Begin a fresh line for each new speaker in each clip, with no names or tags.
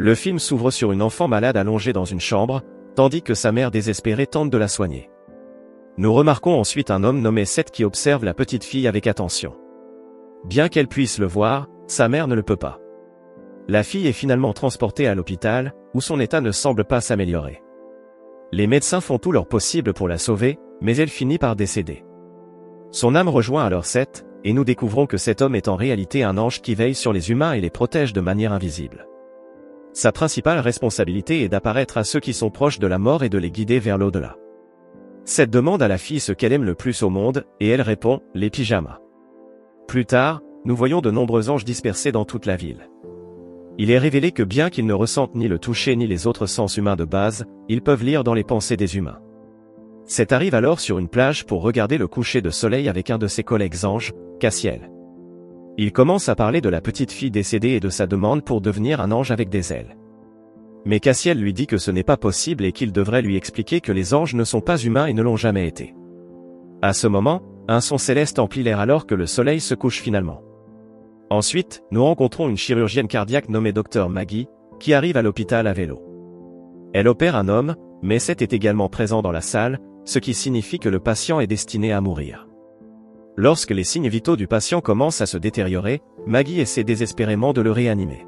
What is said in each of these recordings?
Le film s'ouvre sur une enfant malade allongée dans une chambre, tandis que sa mère désespérée tente de la soigner. Nous remarquons ensuite un homme nommé Seth qui observe la petite fille avec attention. Bien qu'elle puisse le voir, sa mère ne le peut pas. La fille est finalement transportée à l'hôpital, où son état ne semble pas s'améliorer. Les médecins font tout leur possible pour la sauver, mais elle finit par décéder. Son âme rejoint alors Seth, et nous découvrons que cet homme est en réalité un ange qui veille sur les humains et les protège de manière invisible. Sa principale responsabilité est d'apparaître à ceux qui sont proches de la mort et de les guider vers l'au-delà. Seth demande à la fille ce qu'elle aime le plus au monde, et elle répond, les pyjamas. Plus tard, nous voyons de nombreux anges dispersés dans toute la ville. Il est révélé que bien qu'ils ne ressentent ni le toucher ni les autres sens humains de base, ils peuvent lire dans les pensées des humains. Seth arrive alors sur une plage pour regarder le coucher de soleil avec un de ses collègues anges, Cassiel. Il commence à parler de la petite fille décédée et de sa demande pour devenir un ange avec des ailes. Mais Cassiel lui dit que ce n'est pas possible et qu'il devrait lui expliquer que les anges ne sont pas humains et ne l'ont jamais été. À ce moment, un son céleste emplit l'air alors que le soleil se couche finalement. Ensuite, nous rencontrons une chirurgienne cardiaque nommée Dr Maggie, qui arrive à l'hôpital à vélo. Elle opère un homme, mais Seth est également présent dans la salle, ce qui signifie que le patient est destiné à mourir. Lorsque les signes vitaux du patient commencent à se détériorer, Maggie essaie désespérément de le réanimer.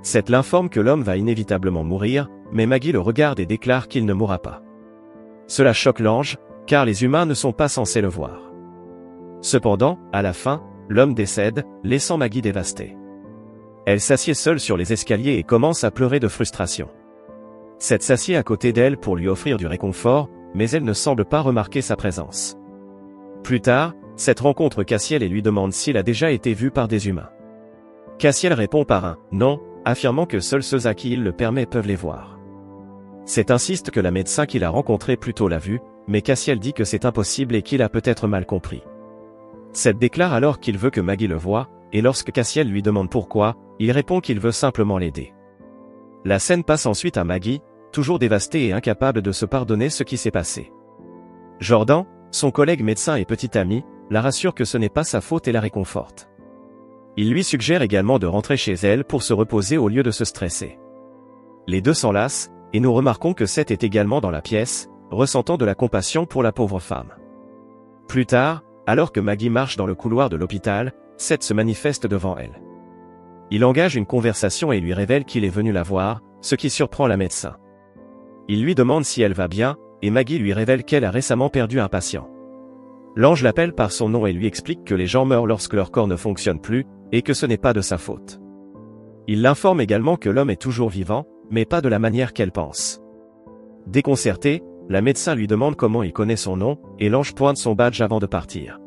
Seth l'informe que l'homme va inévitablement mourir, mais Maggie le regarde et déclare qu'il ne mourra pas. Cela choque l'ange, car les humains ne sont pas censés le voir. Cependant, à la fin, l'homme décède, laissant Maggie dévastée. Elle s'assied seule sur les escaliers et commence à pleurer de frustration. Seth s'assied à côté d'elle pour lui offrir du réconfort, mais elle ne semble pas remarquer sa présence. Plus tard, Seth rencontre Cassiel et lui demande s'il a déjà été vu par des humains. Cassiel répond par un « non », affirmant que seuls ceux à qui il le permet peuvent les voir. Seth insiste que la médecin qu'il a rencontrée plus tôt l'a vu, mais Cassiel dit que c'est impossible et qu'il a peut-être mal compris. Seth déclare alors qu'il veut que Maggie le voie, et lorsque Cassiel lui demande pourquoi, il répond qu'il veut simplement l'aider. La scène passe ensuite à Maggie, toujours dévastée et incapable de se pardonner ce qui s'est passé. Jordan, son collègue médecin et petit ami, la rassure que ce n'est pas sa faute et la réconforte. Il lui suggère également de rentrer chez elle pour se reposer au lieu de se stresser. Les deux s'enlacent, et nous remarquons que Seth est également dans la pièce, ressentant de la compassion pour la pauvre femme. Plus tard, alors que Maggie marche dans le couloir de l'hôpital, Seth se manifeste devant elle. Il engage une conversation et lui révèle qu'il est venu la voir, ce qui surprend la médecin. Il lui demande si elle va bien, et Maggie lui révèle qu'elle a récemment perdu un patient. L'ange l'appelle par son nom et lui explique que les gens meurent lorsque leur corps ne fonctionne plus, et que ce n'est pas de sa faute. Il l'informe également que l'homme est toujours vivant, mais pas de la manière qu'elle pense. Déconcertée, la médecin lui demande comment il connaît son nom, et l'ange pointe son badge avant de partir.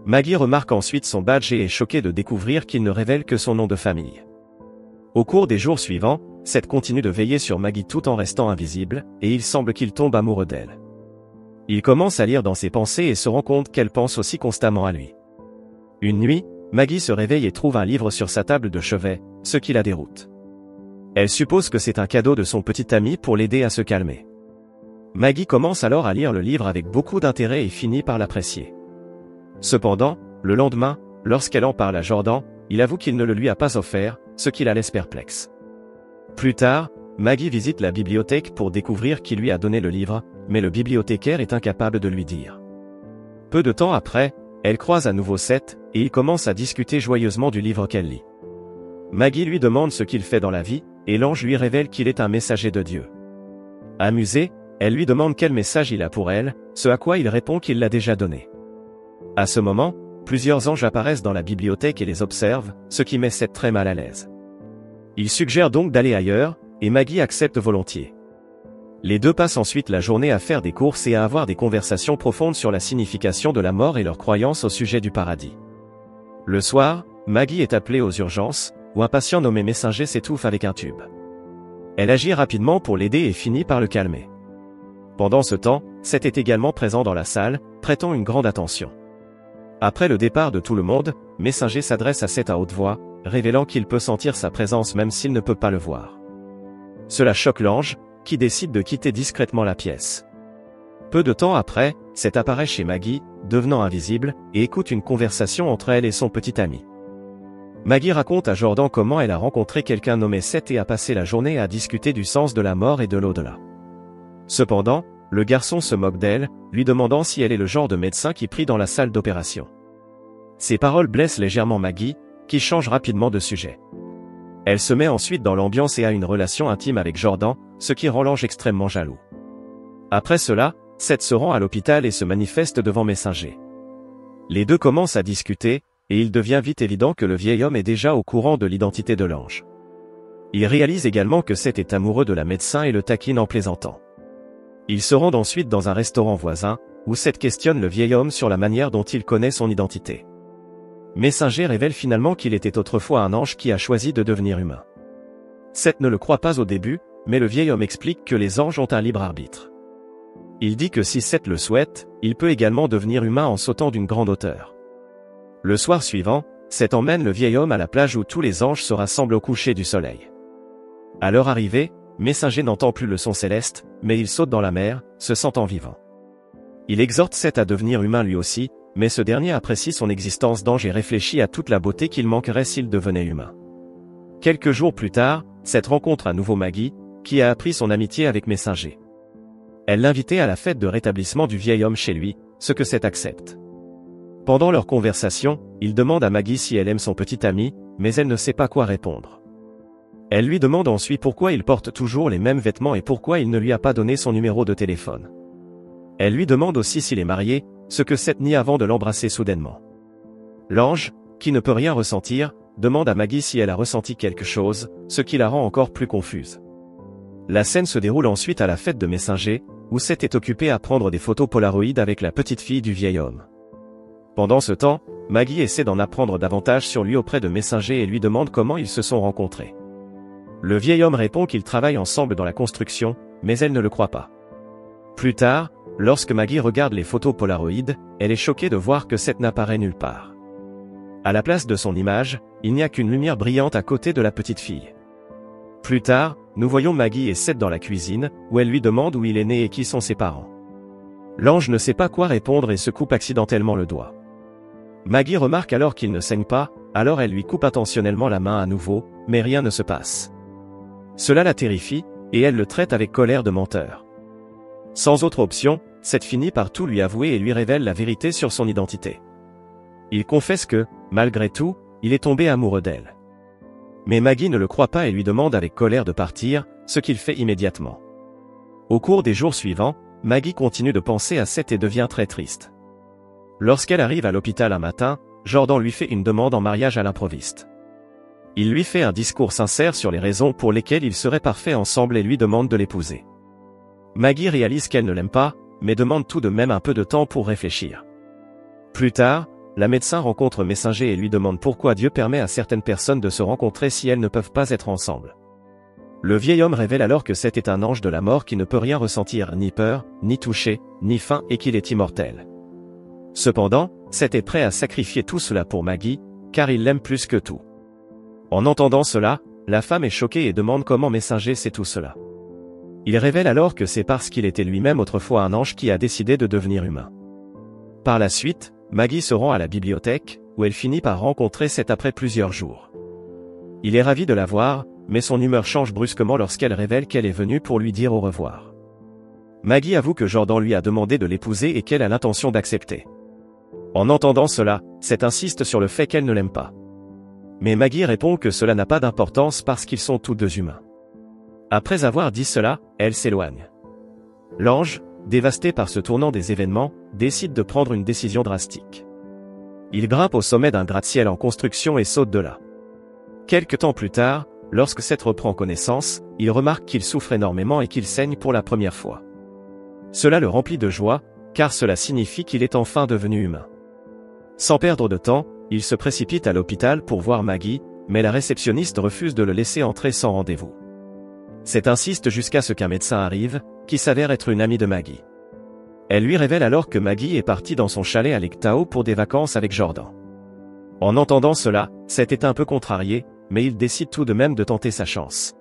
Maggie remarque ensuite son badge et est choquée de découvrir qu'il ne révèle que son nom de famille. Au cours des jours suivants, Seth continue de veiller sur Maggie tout en restant invisible, et il semble qu'il tombe amoureux d'elle. Il commence à lire dans ses pensées et se rend compte qu'elle pense aussi constamment à lui. Une nuit, Maggie se réveille et trouve un livre sur sa table de chevet, ce qui la déroute. Elle suppose que c'est un cadeau de son petit ami pour l'aider à se calmer. Maggie commence alors à lire le livre avec beaucoup d'intérêt et finit par l'apprécier. Cependant, le lendemain, lorsqu'elle en parle à Jordan, il avoue qu'il ne le lui a pas offert, ce qui la laisse perplexe. Plus tard, Maggie visite la bibliothèque pour découvrir qui lui a donné le livre, mais le bibliothécaire est incapable de lui dire. Peu de temps après, elle croise à nouveau Seth, et ils commencent à discuter joyeusement du livre qu'elle lit. Maggie lui demande ce qu'il fait dans la vie, et l'ange lui révèle qu'il est un messager de Dieu. Amusée, elle lui demande quel message il a pour elle, ce à quoi il répond qu'il l'a déjà donné. À ce moment, plusieurs anges apparaissent dans la bibliothèque et les observent, ce qui met Seth très mal à l'aise. Il suggère donc d'aller ailleurs, et Maggie accepte volontiers. Les deux passent ensuite la journée à faire des courses et à avoir des conversations profondes sur la signification de la mort et leurs croyances au sujet du paradis. Le soir, Maggie est appelée aux urgences, où un patient nommé Messager s'étouffe avec un tube. Elle agit rapidement pour l'aider et finit par le calmer. Pendant ce temps, Seth est également présent dans la salle, prêtant une grande attention. Après le départ de tout le monde, Messager s'adresse à Seth à haute voix, révélant qu'il peut sentir sa présence même s'il ne peut pas le voir. Cela choque l'ange, qui décide de quitter discrètement la pièce. Peu de temps après, Seth apparaît chez Maggie, devenant invisible, et écoute une conversation entre elle et son petit ami. Maggie raconte à Jordan comment elle a rencontré quelqu'un nommé Seth et a passé la journée à discuter du sens de la mort et de l'au-delà. Cependant, le garçon se moque d'elle, lui demandant si elle est le genre de médecin qui prie dans la salle d'opération. Ces paroles blessent légèrement Maggie, qui change rapidement de sujet. Elle se met ensuite dans l'ambiance et a une relation intime avec Jordan, ce qui rend l'ange extrêmement jaloux. Après cela, Seth se rend à l'hôpital et se manifeste devant Messinger. Les deux commencent à discuter, et il devient vite évident que le vieil homme est déjà au courant de l'identité de l'ange. Il réalise également que Seth est amoureux de la médecin et le taquine en plaisantant. Ils se rendent ensuite dans un restaurant voisin, où Seth questionne le vieil homme sur la manière dont il connaît son identité. Messinger révèle finalement qu'il était autrefois un ange qui a choisi de devenir humain. Seth ne le croit pas au début, mais le vieil homme explique que les anges ont un libre arbitre. Il dit que si Seth le souhaite, il peut également devenir humain en sautant d'une grande hauteur. Le soir suivant, Seth emmène le vieil homme à la plage où tous les anges se rassemblent au coucher du soleil. À leur arrivée, Messinger n'entend plus le son céleste, mais il saute dans la mer, se sentant vivant. Il exhorte Seth à devenir humain lui aussi, mais ce dernier apprécie son existence d'ange et réfléchit à toute la beauté qu'il manquerait s'il devenait humain. Quelques jours plus tard, Seth rencontre à nouveau Maggie, qui a appris son amitié avec Messinger. Elle l'invitait à la fête de rétablissement du vieil homme chez lui, ce que Seth accepte. Pendant leur conversation, il demande à Maggie si elle aime son petit ami, mais elle ne sait pas quoi répondre. Elle lui demande ensuite pourquoi il porte toujours les mêmes vêtements et pourquoi il ne lui a pas donné son numéro de téléphone. Elle lui demande aussi s'il est marié, ce que Seth nie avant de l'embrasser soudainement. L'ange, qui ne peut rien ressentir, demande à Maggie si elle a ressenti quelque chose, ce qui la rend encore plus confuse. La scène se déroule ensuite à la fête de Messinger, où Seth est occupé à prendre des photos Polaroid avec la petite fille du vieil homme. Pendant ce temps, Maggie essaie d'en apprendre davantage sur lui auprès de Messinger et lui demande comment ils se sont rencontrés. Le vieil homme répond qu'ils travaillent ensemble dans la construction, mais elle ne le croit pas. Plus tard, lorsque Maggie regarde les photos Polaroid, elle est choquée de voir que Seth n'apparaît nulle part. À la place de son image, il n'y a qu'une lumière brillante à côté de la petite fille. Plus tard, nous voyons Maggie et Seth dans la cuisine, où elle lui demande où il est né et qui sont ses parents. L'ange ne sait pas quoi répondre et se coupe accidentellement le doigt. Maggie remarque alors qu'il ne saigne pas, alors elle lui coupe intentionnellement la main à nouveau, mais rien ne se passe. Cela la terrifie, et elle le traite avec colère de menteur. Sans autre option, Seth finit par tout lui avouer et lui révèle la vérité sur son identité. Il confesse que, malgré tout, il est tombé amoureux d'elle. Mais Maggie ne le croit pas et lui demande avec colère de partir, ce qu'il fait immédiatement. Au cours des jours suivants, Maggie continue de penser à Seth et devient très triste. Lorsqu'elle arrive à l'hôpital un matin, Jordan lui fait une demande en mariage à l'improviste. Il lui fait un discours sincère sur les raisons pour lesquelles ils seraient parfaits ensemble et lui demande de l'épouser. Maggie réalise qu'elle ne l'aime pas, mais demande tout de même un peu de temps pour réfléchir. Plus tard, la médecin rencontre Messinger et lui demande pourquoi Dieu permet à certaines personnes de se rencontrer si elles ne peuvent pas être ensemble. Le vieil homme révèle alors que Seth est un ange de la mort qui ne peut rien ressentir, ni peur, ni toucher, ni faim et qu'il est immortel. Cependant, Seth est prêt à sacrifier tout cela pour Maggie, car il l'aime plus que tout. En entendant cela, la femme est choquée et demande comment Messinger sait tout cela. Il révèle alors que c'est parce qu'il était lui-même autrefois un ange qui a décidé de devenir humain. Par la suite, Maggie se rend à la bibliothèque, où elle finit par rencontrer Seth après plusieurs jours. Il est ravi de la voir, mais son humeur change brusquement lorsqu'elle révèle qu'elle est venue pour lui dire au revoir. Maggie avoue que Jordan lui a demandé de l'épouser et qu'elle a l'intention d'accepter. En entendant cela, Seth insiste sur le fait qu'elle ne l'aime pas. Mais Maggie répond que cela n'a pas d'importance parce qu'ils sont tous deux humains. Après avoir dit cela, elle s'éloigne. L'ange, dévasté par ce tournant des événements, décide de prendre une décision drastique. Il grimpe au sommet d'un gratte-ciel en construction et saute de là. Quelque temps plus tard, lorsque Seth reprend connaissance, il remarque qu'il souffre énormément et qu'il saigne pour la première fois. Cela le remplit de joie, car cela signifie qu'il est enfin devenu humain. Sans perdre de temps, il se précipite à l'hôpital pour voir Maggie, mais la réceptionniste refuse de le laisser entrer sans rendez-vous. Seth insiste jusqu'à ce qu'un médecin arrive, qui s'avère être une amie de Maggie. Elle lui révèle alors que Maggie est partie dans son chalet à Lake Tahoe pour des vacances avec Jordan. En entendant cela, Seth est un peu contrarié, mais il décide tout de même de tenter sa chance.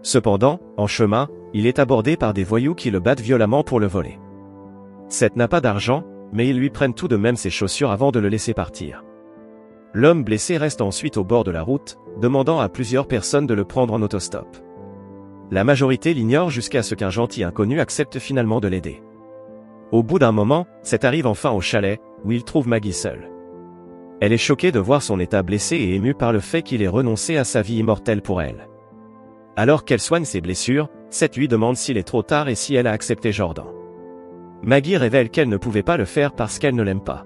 Cependant, en chemin, il est abordé par des voyous qui le battent violemment pour le voler. Seth n'a pas d'argent, mais ils lui prennent tout de même ses chaussures avant de le laisser partir. L'homme blessé reste ensuite au bord de la route, demandant à plusieurs personnes de le prendre en autostop. La majorité l'ignore jusqu'à ce qu'un gentil inconnu accepte finalement de l'aider. Au bout d'un moment, Seth arrive enfin au chalet, où il trouve Maggie seule. Elle est choquée de voir son état blessé et émue par le fait qu'il ait renoncé à sa vie immortelle pour elle. Alors qu'elle soigne ses blessures, Seth lui demande s'il est trop tard et si elle a accepté Jordan. Maggie révèle qu'elle ne pouvait pas le faire parce qu'elle ne l'aime pas.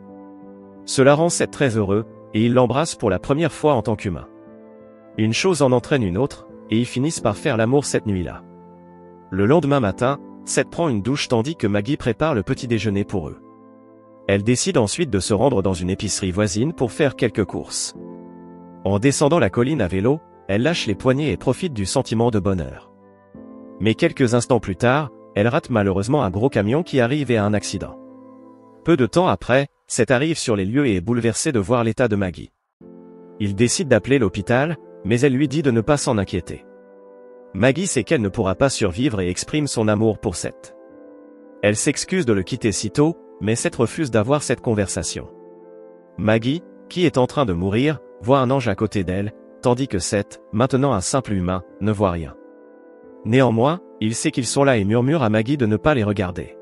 Cela rend Seth très heureux, et il l'embrasse pour la première fois en tant qu'humain. Une chose en entraîne une autre, et ils finissent par faire l'amour cette nuit-là. Le lendemain matin, Seth prend une douche tandis que Maggie prépare le petit déjeuner pour eux. Elle décide ensuite de se rendre dans une épicerie voisine pour faire quelques courses. En descendant la colline à vélo, elle lâche les poignets et profite du sentiment de bonheur. Mais quelques instants plus tard, elle rate malheureusement un gros camion qui arrive et a un accident. Peu de temps après, Seth arrive sur les lieux et est bouleversé de voir l'état de Maggie. Il décide d'appeler l'hôpital, mais elle lui dit de ne pas s'en inquiéter. Maggie sait qu'elle ne pourra pas survivre et exprime son amour pour Seth. Elle s'excuse de le quitter si tôt, mais Seth refuse d'avoir cette conversation. Maggie, qui est en train de mourir, voit un ange à côté d'elle, tandis que Seth, maintenant un simple humain, ne voit rien. Néanmoins, il sait qu'ils sont là et murmure à Maggie de ne pas les regarder.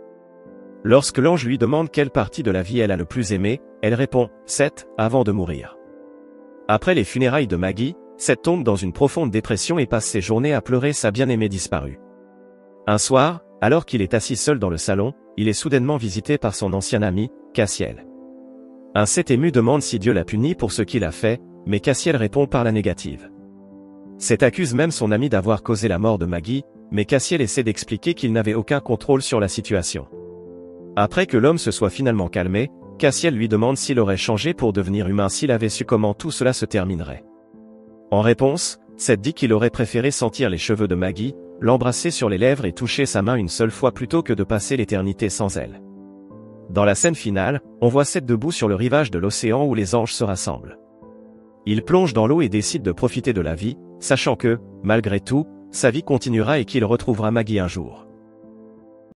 Lorsque l'ange lui demande quelle partie de la vie elle a le plus aimé, elle répond « Seth » avant de mourir. Après les funérailles de Maggie, Seth tombe dans une profonde dépression et passe ses journées à pleurer sa bien-aimée disparue. Un soir, alors qu'il est assis seul dans le salon, il est soudainement visité par son ancien ami, Cassiel. Un Seth ému demande si Dieu l'a puni pour ce qu'il a fait, mais Cassiel répond par la négative. Seth accuse même son ami d'avoir causé la mort de Maggie, mais Cassiel essaie d'expliquer qu'il n'avait aucun contrôle sur la situation. Après que l'homme se soit finalement calmé, Cassiel lui demande s'il aurait changé pour devenir humain s'il avait su comment tout cela se terminerait. En réponse, Seth dit qu'il aurait préféré sentir les cheveux de Maggie, l'embrasser sur les lèvres et toucher sa main une seule fois plutôt que de passer l'éternité sans elle. Dans la scène finale, on voit Seth debout sur le rivage de l'océan où les anges se rassemblent. Il plonge dans l'eau et décide de profiter de la vie, sachant que, malgré tout, sa vie continuera et qu'il retrouvera Maggie un jour.